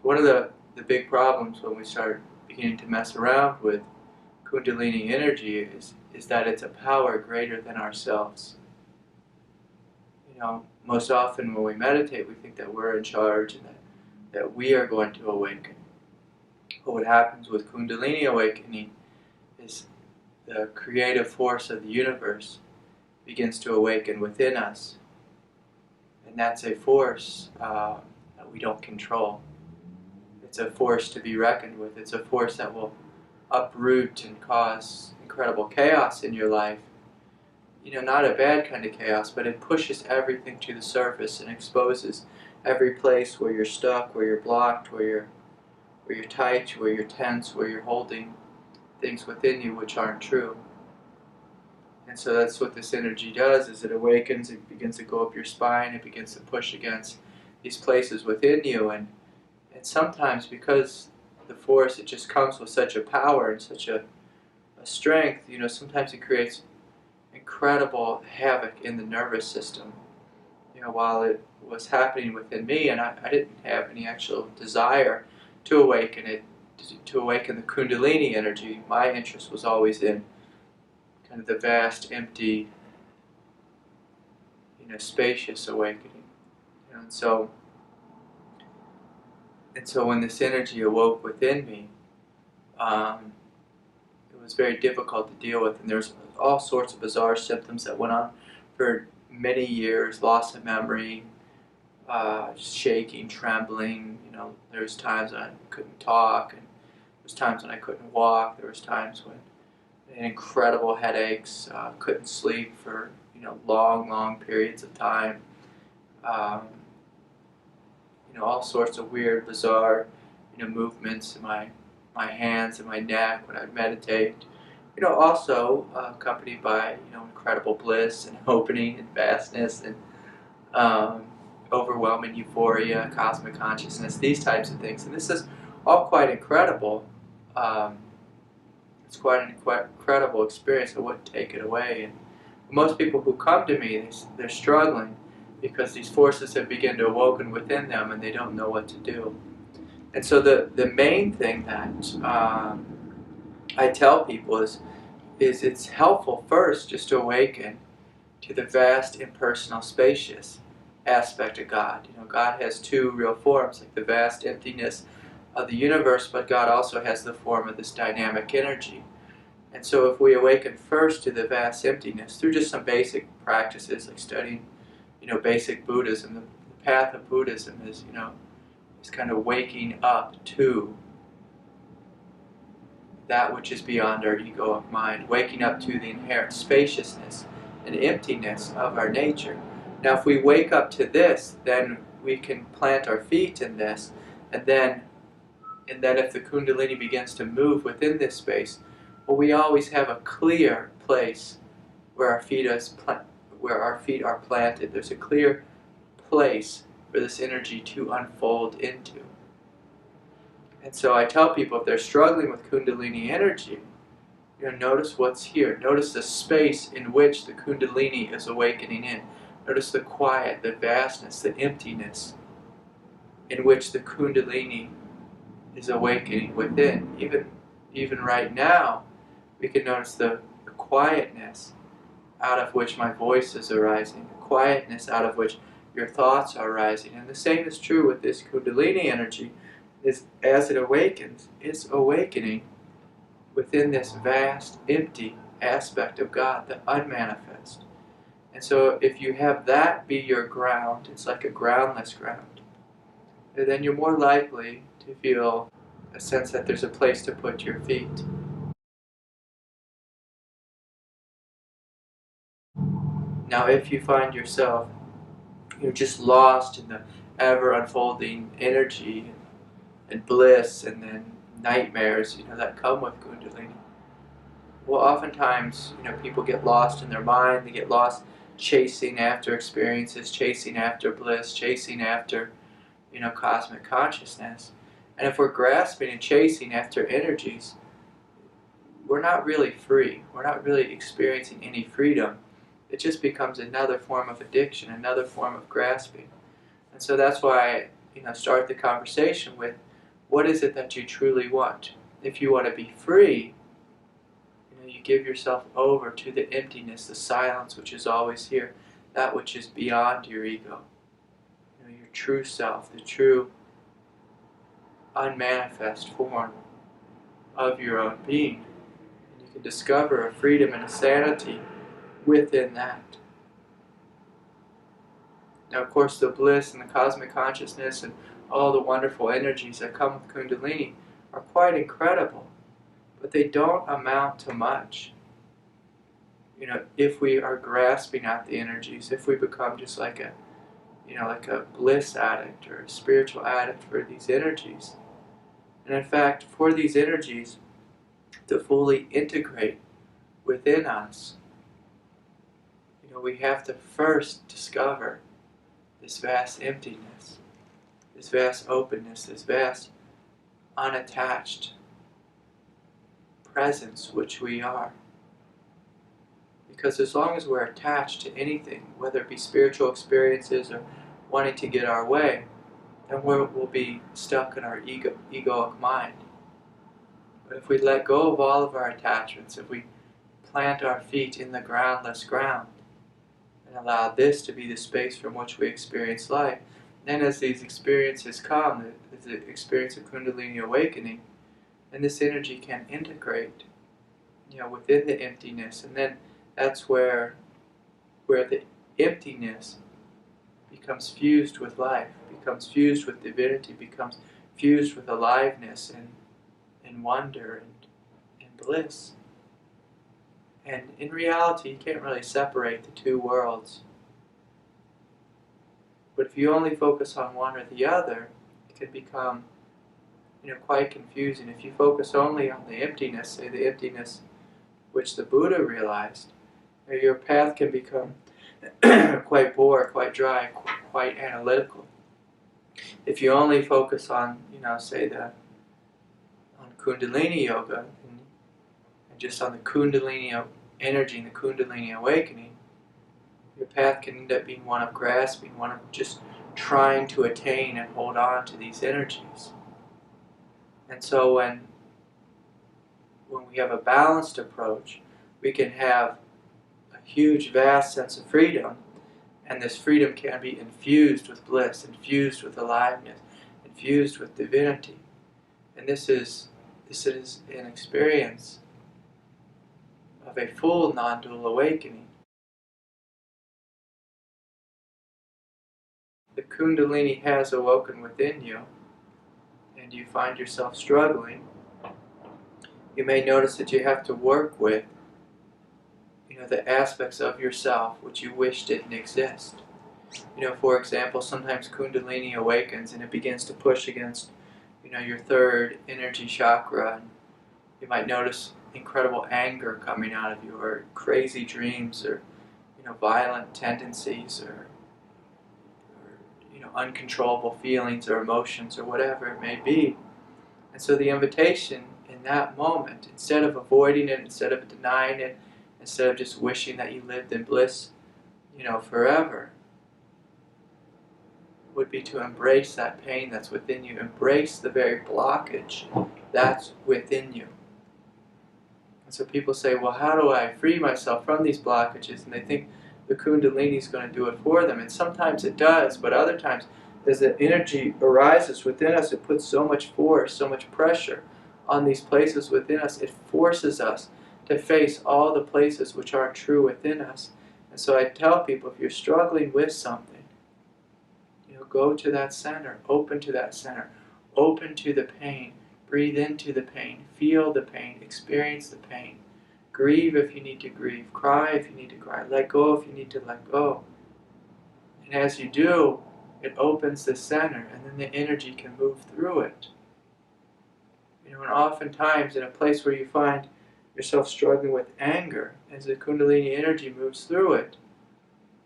One of the big problems when we start beginning to mess around with Kundalini energy is that it's a power greater than ourselves. Most often when we meditate, we think that we're in charge and that we are going to awaken. But what happens with Kundalini awakening is the creative force of the universe begins to awaken within us. And that's a force that we don't control. It's a force to be reckoned with. It's a force that will uproot and cause incredible chaos in your life. Not a bad kind of chaos, but it pushes everything to the surface and exposes every place where you're stuck, where you're blocked, where you're tight, where you're tense, where you're holding things within you which aren't true. And so that's what this energy does, is it awakens, it begins to go up your spine, it begins to push against these places within you, and sometimes because the force, it just comes with such a power and such a strength, sometimes it creates incredible havoc in the nervous system. While it was happening within me, and I didn't have any actual desire to awaken it, to awaken the Kundalini energy. My interest was always in kind of the vast, empty, spacious awakening. And so when this energy awoke within me, it was very difficult to deal with, and there's all sorts of bizarre symptoms that went on for many years: loss of memory, shaking, trembling. There was times when I couldn't talk, and there was times when I couldn't walk. There was times when I had incredible headaches, couldn't sleep for long periods of time. All sorts of weird, bizarre, movements in my hands and my neck when I meditate. Also accompanied by incredible bliss and opening and vastness and overwhelming euphoria, cosmic consciousness, these types of things. And this is all quite incredible. It's quite an incredible experience. I wouldn't take it away. And most people who come to me, they're struggling because these forces have begun to awoken within them and they don't know what to do. And so the main thing that I tell people is it's helpful first just to awaken to the vast, impersonal, spacious aspect of God. God has two real forms, like the vast emptiness of the universe, but God also has the form of this dynamic energy. And so if we awaken first to the vast emptiness through just some basic practices like studying, basic Buddhism, the path of Buddhism is kind of waking up to that which is beyond our egoic mind, waking up to the inherent spaciousness and emptiness of our nature. Now if we wake up to this, then we can plant our feet in this, and then if the Kundalini begins to move within this space, well, we always have a clear place where our feet are planted. There's a clear place for this energy to unfold into. And so I tell people, if they're struggling with Kundalini energy, notice what's here. Notice the space in which the Kundalini is awakening in. Notice the quiet, the vastness, the emptiness in which the Kundalini is awakening within. Even right now, we can notice the quietness out of which my voice is arising, the quietness out of which your thoughts are rising. And the same is true with this Kundalini energy. As it awakens, it's awakening within this vast, empty aspect of God, the unmanifest. And so if you have that be your ground, it's like a groundless ground, then you're more likely to feel a sense that there's a place to put your feet. Now if you find yourself just lost in the ever-unfolding energy and bliss and then nightmares that come with Kundalini, well, oftentimes people get lost in their mind. They get lost chasing after experiences, chasing after bliss, chasing after cosmic consciousness. And if we're grasping and chasing after energies, we're not really free. We're not really experiencing any freedom. It just becomes another form of addiction, another form of grasping. And so that's why I start the conversation with what is it that you truly want? If you want to be free, you give yourself over to the emptiness, the silence which is always here, that which is beyond your ego. Your true self, the true unmanifest form of your own being. And you can discover a freedom and a sanity within that. Now, of course, the bliss and the cosmic consciousness and all the wonderful energies that come with Kundalini are quite incredible, but they don't amount to much. If we are grasping at the energies, if we become just like a bliss addict or a spiritual addict for these energies. And in fact, for these energies to fully integrate within us, we have to first discover this vast emptiness, this vast openness, this vast unattached presence which we are. Because as long as we're attached to anything, whether it be spiritual experiences or wanting to get our way, then we'll be stuck in our egoic mind. But if we let go of all of our attachments, if we plant our feet in the groundless ground, and allow this to be the space from which we experience life, then as these experiences come, the experience of Kundalini awakening, and this energy can integrate, within the emptiness, and then that's where the emptiness becomes fused with life, becomes fused with divinity, becomes fused with aliveness and wonder and bliss. And in reality, you can't really separate the two worlds. But if you only focus on one or the other, it can become quite confusing. If you focus only on the emptiness, say the emptiness which the Buddha realized, your path can become quite bored, quite dry, quite analytical. If you only focus on, on Kundalini yoga and just on the Kundalini energy and the Kundalini awakening, your path can end up being one of grasping, one of just trying to attain and hold on to these energies. And so when we have a balanced approach, we can have a huge, vast sense of freedom, and this freedom can be infused with bliss, infused with aliveness, infused with divinity. And this is an experience of a full non-dual awakening. The Kundalini has awoken within you, and you find yourself struggling. You may notice that you have to work with the aspects of yourself which you wish didn't exist. For example, sometimes Kundalini awakens and it begins to push against your third energy chakra, and you might notice incredible anger coming out of you, or crazy dreams, or violent tendencies, or uncontrollable feelings or emotions, or whatever it may be. And so the invitation in that moment, instead of avoiding it, instead of denying it, instead of just wishing that you lived in bliss, forever, would be to embrace that pain that's within you, embrace the very blockage that's within you. And so people say, well, how do I free myself from these blockages? And they think the Kundalini is going to do it for them. And sometimes it does, but other times, as the energy arises within us, it puts so much force, so much pressure on these places within us, it forces us to face all the places which aren't true within us. And so I tell people, if you're struggling with something, go to that center, open to that center, open to the pain, breathe into the pain, feel the pain, experience the pain, grieve if you need to grieve, cry if you need to cry, let go if you need to let go. And as you do, it opens the center, and then the energy can move through it. And oftentimes in a place where you find yourself struggling with anger, as the Kundalini energy moves through it,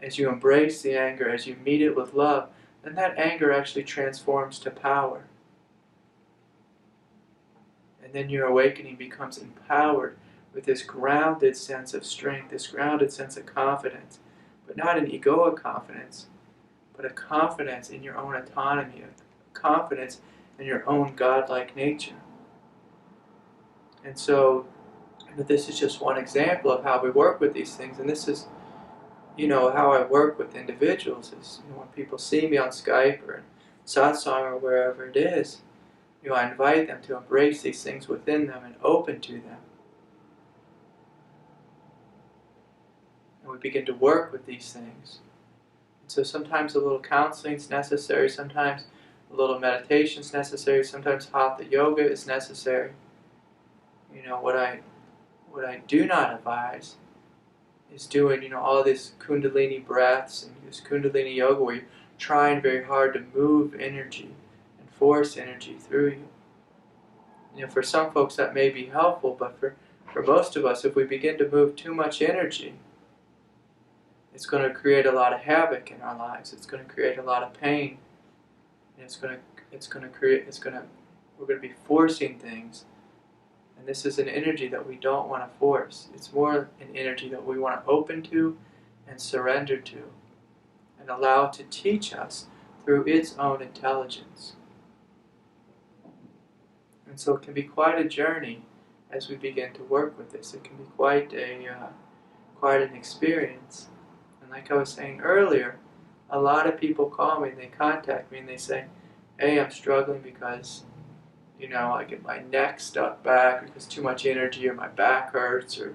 as you embrace the anger, as you meet it with love, then that anger actually transforms to power. And then your awakening becomes empowered with this grounded sense of strength, this grounded sense of confidence, but not an egoic confidence, but a confidence in your own autonomy, a confidence and your own godlike nature. And so, this is just one example of how we work with these things, and this is, how I work with individuals is, when people see me on Skype or in satsang or wherever it is, I invite them to embrace these things within them and open to them. And we begin to work with these things. And so sometimes a little counseling is necessary, sometimes a little meditation is necessary, sometimes hatha yoga is necessary. What I do not advise is doing, all this Kundalini breaths and this Kundalini yoga where you're trying very hard to move energy and force energy through you. For some folks that may be helpful, but for most of us, if we begin to move too much energy, it's going to create a lot of havoc in our lives. It's going to create a lot of pain. And we're going to be forcing things. And this is an energy that we don't want to force. It's more an energy that we want to open to and surrender to and allow to teach us through its own intelligence. And so it can be quite a journey as we begin to work with this. It can be quite an experience. And like I was saying earlier, a lot of people call me and they contact me and they say, hey, I'm struggling because I get my neck stuck back because too much energy, or my back hurts, or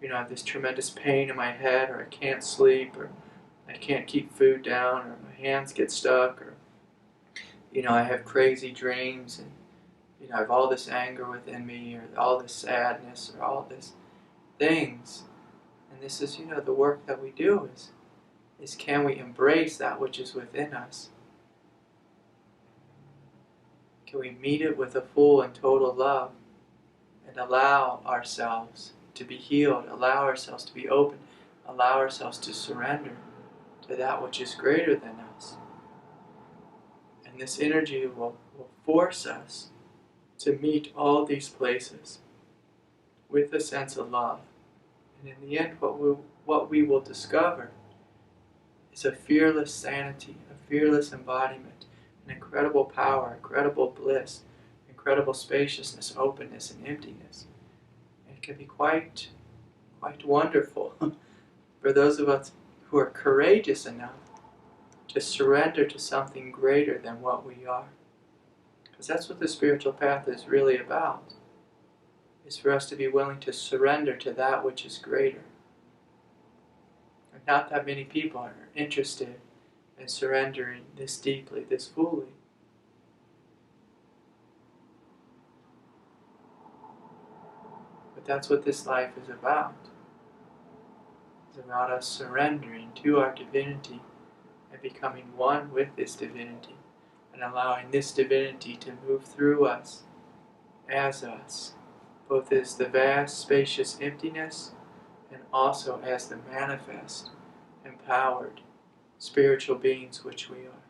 I have this tremendous pain in my head, or I can't sleep, or I can't keep food down, or my hands get stuck, or I have crazy dreams, and I have all this anger within me, or all this sadness, or all these things. And this is the work that we do is can we embrace that which is within us? Can we meet it with a full and total love and allow ourselves to be healed, allow ourselves to be open, allow ourselves to surrender to that which is greater than us? And this energy will force us to meet all these places with a sense of love. And in the end, what we will discover is a fearless sanity, a fearless embodiment, an incredible power, incredible bliss, incredible spaciousness, openness, and emptiness. And it can be quite wonderful for those of us who are courageous enough to surrender to something greater than what we are. Because that's what the spiritual path is really about, is for us to be willing to surrender to that which is greater. And not that many people are interested in surrendering this deeply, this fully. But that's what this life is about. It's about us surrendering to our divinity and becoming one with this divinity and allowing this divinity to move through us, as us, both as the vast, spacious emptiness and also as the manifest, empowered, spiritual beings which we are.